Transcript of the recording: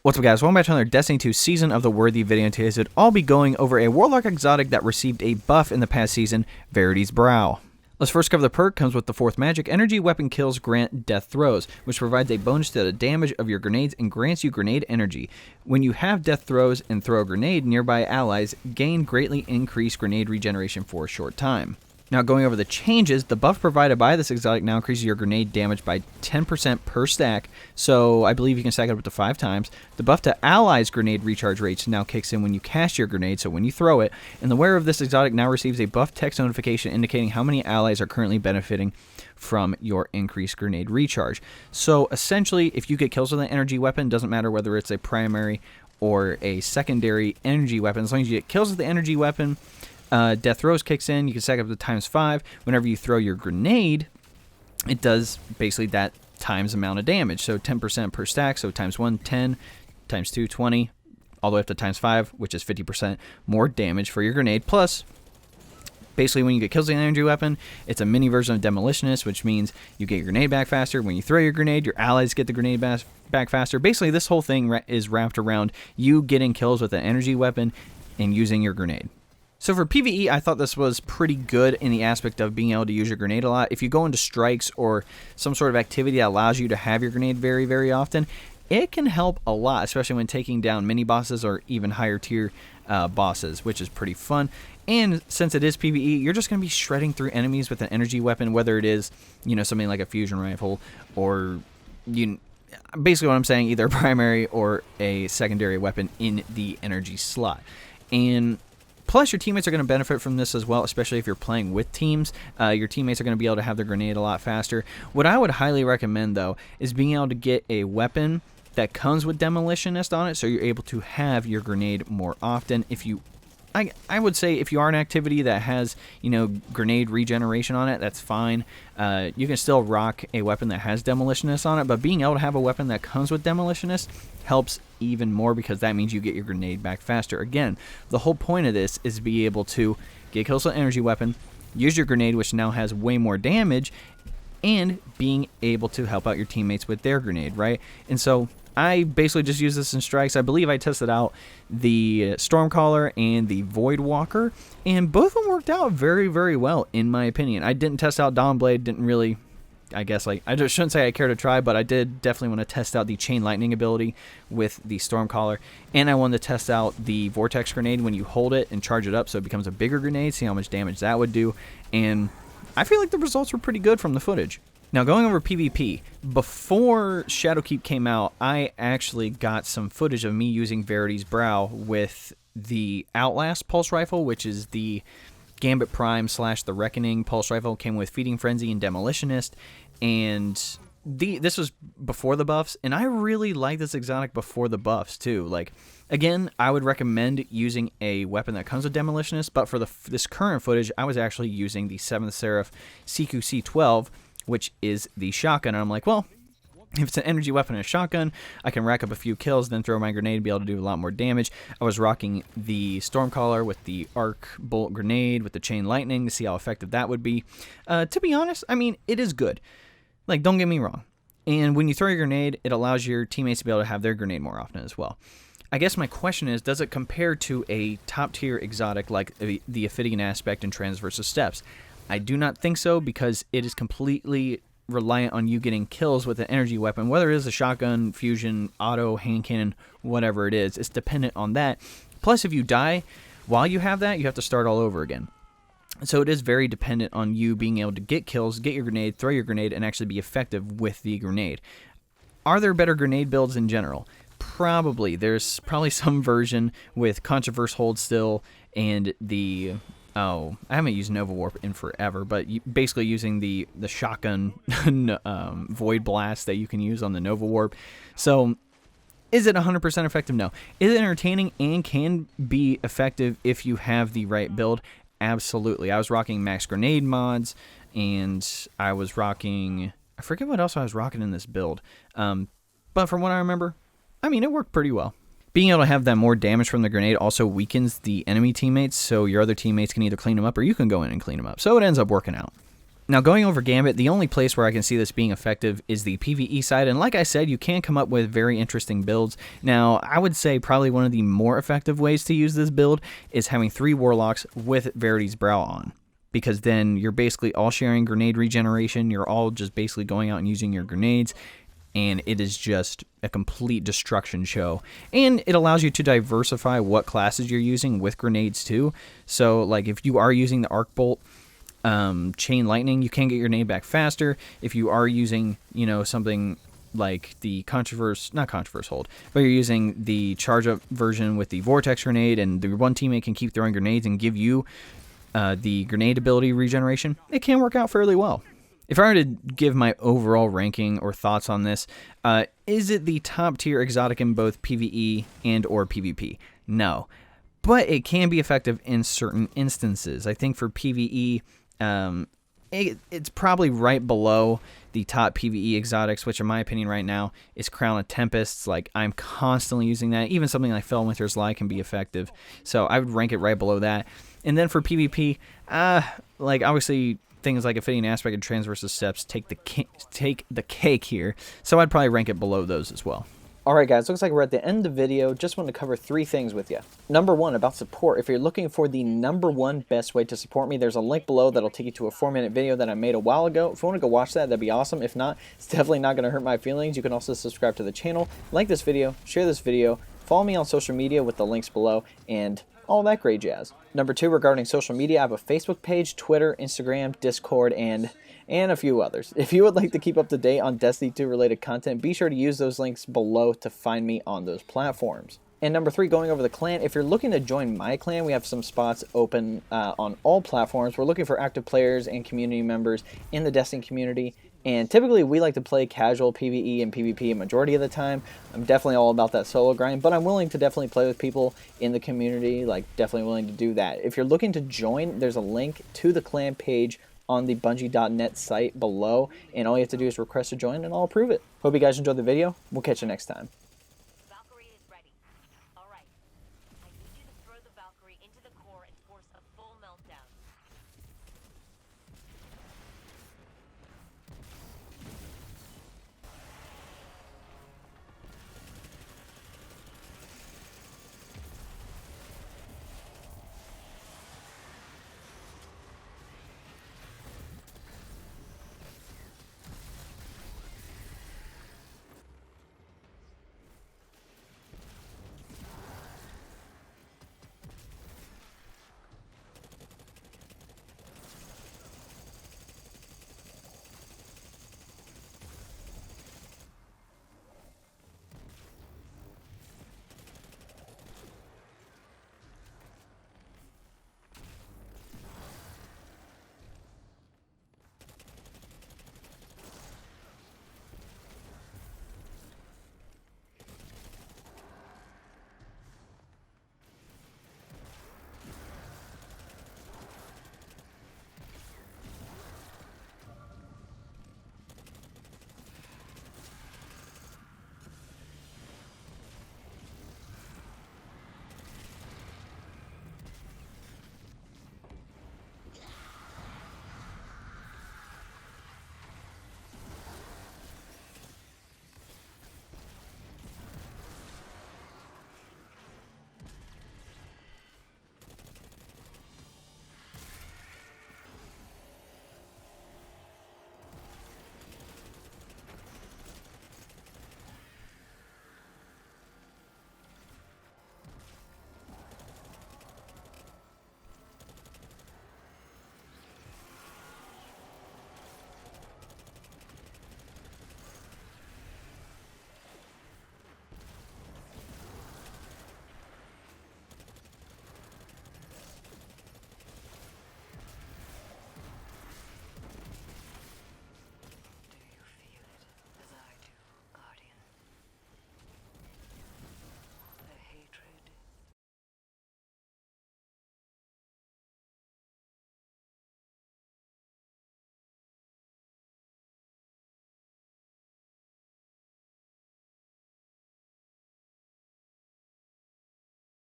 What's up, guys? Welcome back to another Destiny 2 Season of the Worthy video. Today I'll be going over a Warlock Exotic that received a buff in the past season, Verity's Brow. Let's first cover the perk. Comes with the 4th magic. Energy weapon kills grant death throws, which provides a bonus to the damage of your grenades and grants you grenade energy. When you have death throws and throw a grenade, nearby allies gain greatly increased grenade regeneration for a short time. Now, going over the changes, the buff provided by this exotic now increases your grenade damage by 10% per stack, so I believe you can stack it up to 5 times. The buff to allies' grenade recharge rates now kicks in when you cast your grenade, so when you throw it, and the wearer of this exotic now receives a buff text notification indicating how many allies are currently benefiting from your increased grenade recharge. So essentially, if you get kills with an energy weapon, doesn't matter whether it's a primary or a secondary energy weapon, as long as you get kills with the energy weapon, death throws kicks in. You can stack up to ×5. Whenever you throw your grenade, it does basically that times amount of damage. So 10% per stack, so ×1, 10, ×2, 20, all the way up to ×5, which is 50% more damage for your grenade. Plus, basically when you get kills with an energy weapon, it's a mini version of Demolitionist, which means you get your grenade back faster. When you throw your grenade, your allies get the grenade back faster. Basically, this whole thing is wrapped around you getting kills with an energy weapon and using your grenade. So for PvE, I thought this was pretty good in the aspect of being able to use your grenade a lot. If you go into strikes or some sort of activity that allows you to have your grenade very, very often, it can help a lot, especially when taking down mini bosses or even higher tier bosses, which is pretty fun. And since it is PvE, you're just going to be shredding through enemies with an energy weapon, whether it is, you know, something like a fusion rifle or basically what I'm saying, either a primary or a secondary weapon in the energy slot. And plus, your teammates are going to benefit from this as well, especially if you're playing with teams. Your teammates are going to be able to have their grenade a lot faster. What I would highly recommend, though, is being able to get a weapon that comes with Demolitionist on it, so you're able to have your grenade more often. I would say if you are an activity that has, you know, grenade regeneration on it, that's fine. You can still rock a weapon that has Demolitionist on it, but being able to have a weapon that comes with Demolitionist helps even more because that means you get your grenade back faster. Again, the whole point of this is to be able to get kills with an energy weapon, use your grenade, which now has way more damage, and being able to help out your teammates with their grenade, right? And so I basically just use this in strikes. I believe I tested out the Stormcaller and the Voidwalker, and both of them worked out very, very well, in my opinion. I didn't test out Dawnblade, didn't really, I guess, like, I just shouldn't say I care to try, but I did definitely want to test out the Chain Lightning ability with the Stormcaller, and I wanted to test out the Vortex Grenade when you hold it and charge it up so it becomes a bigger grenade, see how much damage that would do, and I feel like the results were pretty good from the footage. Now, going over PvP, before Shadowkeep came out, I actually got some footage of me using Verity's Brow with the Outlast Pulse Rifle, which is the Gambit Prime / the Reckoning Pulse Rifle. Came with Feeding Frenzy and Demolitionist, and this was before the buffs, and I really like this exotic before the buffs too. Like, again, I would recommend using a weapon that comes with Demolitionist, but for this current footage, I was actually using the 7th Seraph CQC-12, which is the shotgun, and I'm like, well, if it's an energy weapon and a shotgun, I can rack up a few kills, then throw my grenade, be able to do a lot more damage. I was rocking the Stormcaller with the Arc Bolt Grenade with the Chain Lightning to see how effective that would be. To be honest, I mean, it is good. Like, don't get me wrong. And when you throw your grenade, it allows your teammates to be able to have their grenade more often as well. I guess my question is, does it compare to a top-tier exotic like the Ophidian Aspect and Transversus Steps? I do not think so, because it is completely reliant on you getting kills with an energy weapon, whether it is a shotgun, fusion, auto, hand cannon, whatever it is. It's dependent on that. Plus, if you die while you have that, you have to start all over again. So it is very dependent on you being able to get kills, get your grenade, throw your grenade, and actually be effective with the grenade. Are there better grenade builds in general? Probably. There's probably some version with Controverse Hold Still and the... Oh, I haven't used Nova Warp in forever, but basically using the shotgun Void Blast that you can use on the Nova Warp. So, is it 100% effective? No. Is it entertaining and can be effective if you have the right build? Absolutely. I was rocking Max Grenade mods, and I was rocking... I forget what else I was rocking in this build. But from what I remember, I mean, it worked pretty well. Being able to have that more damage from the grenade also weakens the enemy teammates, so your other teammates can either clean them up or you can go in and clean them up. So it ends up working out. Now, going over Gambit, the only place where I can see this being effective is the PvE side, and like I said, you can come up with very interesting builds. Now, I would say probably one of the more effective ways to use this build is having 3 Warlocks with Verity's Brow on, because then you're basically all sharing grenade regeneration, you're all just basically going out and using your grenades, and it is just a complete destruction show. And it allows you to diversify what classes you're using with grenades too. So, like, if you are using the Arc Bolt, Chain Lightning, you can get your nade back faster. If you are using, you know, something like the not Controverse Hold, but you're using the Charge Up version with the Vortex Grenade, and the one teammate can keep throwing grenades and give you the grenade ability regeneration, it can work out fairly well. If I were to give my overall ranking or thoughts on this, is it the top tier exotic in both PvE and or PvP? No. But it can be effective in certain instances. I think for PvE, it's probably right below the top PvE exotics, which in my opinion right now is Crown of Tempests. Like, I'm constantly using that. Even something like Fellwinter's Lie can be effective. So I would rank it right below that. And then for PvP, like, obviously things like Affinity Aspect and Transversus Steps take the cake here. So I'd probably rank it below those as well. Alright guys, looks like we're at the end of the video. Just want to cover 3 things with you. Number 1, about support. If you're looking for the #1 best way to support me, there's a link below that'll take you to a 4-minute video that I made a while ago. If you want to go watch that, that'd be awesome. If not, it's definitely not going to hurt my feelings. You can also subscribe to the channel, like this video, share this video, follow me on social media with the links below, and all that great jazz. Number 2, regarding social media, I have a Facebook page, Twitter, Instagram, Discord, and a few others. If you would like to keep up to date on Destiny 2 related content, be sure to use those links below to find me on those platforms. And number 3, going over the clan, if you're looking to join my clan, we have some spots open on all platforms. We're looking for active players and community members in the Destiny community. And typically we like to play casual PvE and PvP a majority of the time. I'm definitely all about that solo grind, but I'm willing to definitely play with people in the community, like definitely willing to do that. If you're looking to join, there's a link to the clan page on the Bungie.net site below, and all you have to do is request to join and I'll approve it. Hope you guys enjoyed the video. We'll catch you next time.